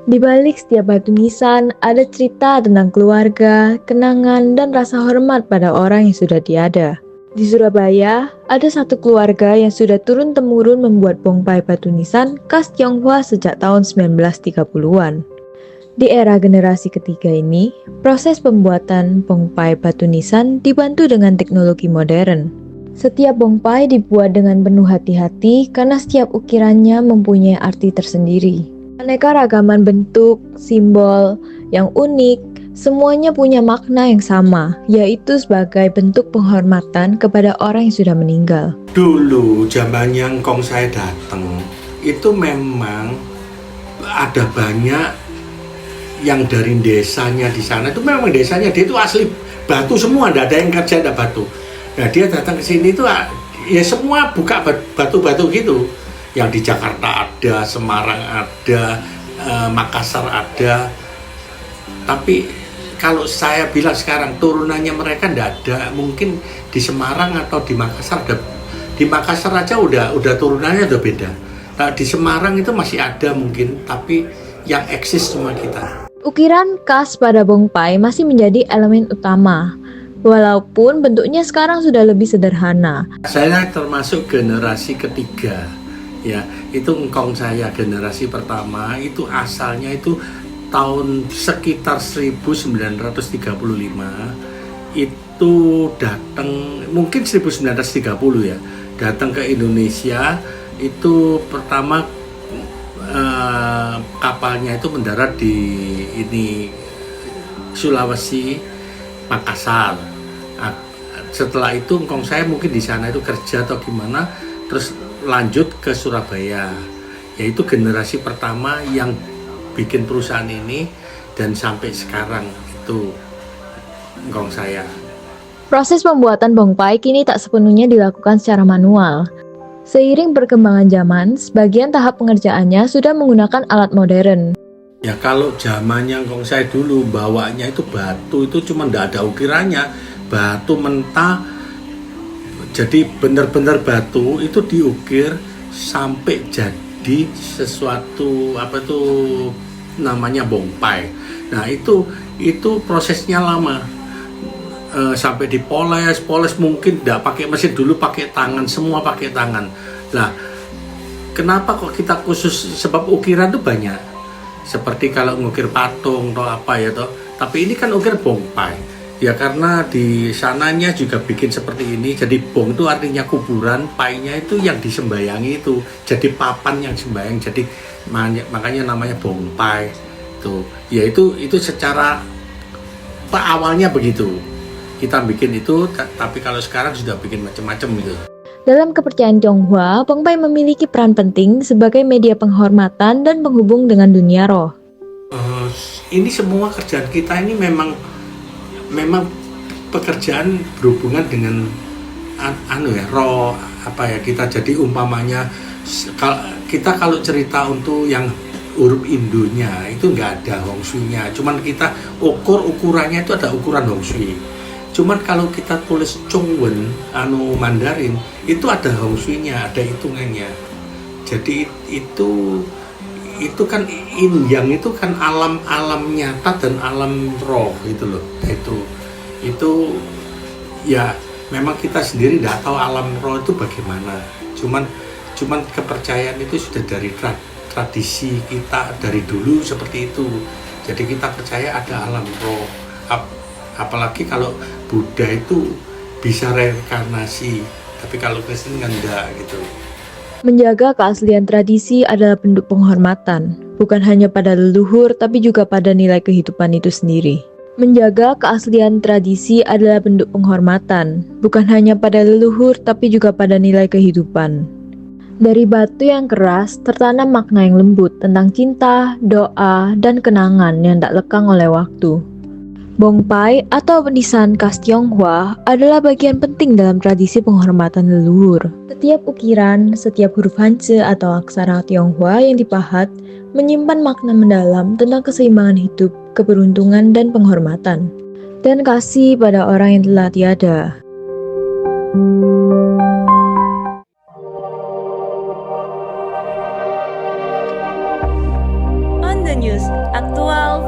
Di balik setiap batu nisan, ada cerita tentang keluarga, kenangan, dan rasa hormat pada orang yang sudah tiada. Di Surabaya, ada satu keluarga yang sudah turun-temurun membuat bongpai batu nisan khas Tionghoa sejak tahun 1930-an. Di era generasi ketiga ini, proses pembuatan bongpai batu nisan dibantu dengan teknologi modern. Setiap bongpai dibuat dengan penuh hati-hati karena setiap ukirannya mempunyai arti tersendiri. Aneka ragaman bentuk, simbol yang unik, semuanya punya makna yang sama, yaitu sebagai bentuk penghormatan kepada orang yang sudah meninggal. Dulu zamannya engkong saya datang, itu memang ada banyak yang dari desanya di sana. Itu memang desanya dia itu asli batu semua, tidak ada yang kerja ada batu. Nah dia datang ke sini itu ya semua buka batu-batu gitu. Yang di Jakarta ada, Semarang ada, Makassar ada. Tapi kalau saya bilang sekarang turunannya mereka tidak ada, mungkin di Semarang atau di Makassar ada. Di Makassar aja udah turunannya udah beda. Nah, di Semarang itu masih ada mungkin, tapi yang eksis cuma kita. Ukiran khas pada bongpai masih menjadi elemen utama, walaupun bentuknya sekarang sudah lebih sederhana. Saya termasuk generasi ketiga. Ya, itu engkong saya generasi pertama itu asalnya itu tahun sekitar 1935 itu datang mungkin 1930 ya datang ke Indonesia itu pertama kapalnya itu mendarat di ini Sulawesi Makassar. Setelah itu engkong saya mungkin di sana itu kerja atau gimana terus lanjut ke Surabaya, yaitu generasi pertama yang bikin perusahaan ini dan sampai sekarang itu engkong saya. Proses pembuatan bongpai kini tak sepenuhnya dilakukan secara manual. Seiring perkembangan zaman, sebagian tahap pengerjaannya sudah menggunakan alat modern. Ya kalau zamannya engkong saya dulu bawanya itu batu itu cuma nggak ada ukirannya, batu mentah. Jadi benar-benar batu itu diukir sampai jadi sesuatu apa itu namanya bongpai. Nah itu prosesnya lama sampai dipoles mungkin tidak pakai mesin dulu pakai tangan semua pakai tangan. Nah kenapa kok kita khusus sebab ukiran itu banyak seperti kalau ngukir patung atau apa ya toh. Tapi ini kan ukir bongpai. Ya karena di sananya juga bikin seperti ini. Jadi bong itu artinya kuburan, painya itu yang disembayangi itu. Jadi papan yang sembayang. Jadi makanya namanya bongpai. Tuh. Ya itu secara awalnya begitu. Kita bikin itu, tapi kalau sekarang sudah bikin macam-macam gitu. Dalam kepercayaan Tionghoa, bongpai memiliki peran penting sebagai media penghormatan dan penghubung dengan dunia roh. Ini semua kerjaan kita ini memang pekerjaan berhubungan dengan roh apa ya kita jadi umpamanya kita kalau cerita untuk yang huruf Indonya itu nggak ada Hong Shui-nya, cuman kita ukurannya itu ada ukuran Hong Shui. Cuman kalau kita tulis Chongwen Mandarin itu ada Hong Shui-nya, ada hitungannya. Jadi itu kan yin yang itu kan alam nyata dan alam roh gitu loh. Itu ya memang kita sendiri tidak tahu alam roh itu bagaimana. Cuman kepercayaan itu sudah dari tradisi kita dari dulu seperti itu. Jadi kita percaya ada alam roh. Apalagi kalau Buddha itu bisa reinkarnasi, tapi kalau Kristen kan enggak gitu. Menjaga keaslian tradisi adalah bentuk penghormatan, bukan hanya pada leluhur tapi juga pada nilai kehidupan itu sendiri. Menjaga keaslian tradisi adalah bentuk penghormatan, bukan hanya pada leluhur tapi juga pada nilai kehidupan. Dari batu yang keras tertanam makna yang lembut tentang cinta, doa, dan kenangan yang tak lekang oleh waktu. Bongpai atau nisan khas Tionghoa adalah bagian penting dalam tradisi penghormatan leluhur. Setiap ukiran, setiap huruf Hanzi atau aksara Tionghoa yang dipahat menyimpan makna mendalam tentang keseimbangan hidup, keberuntungan, dan penghormatan, dan kasih pada orang yang telah tiada. Anda News, aktual,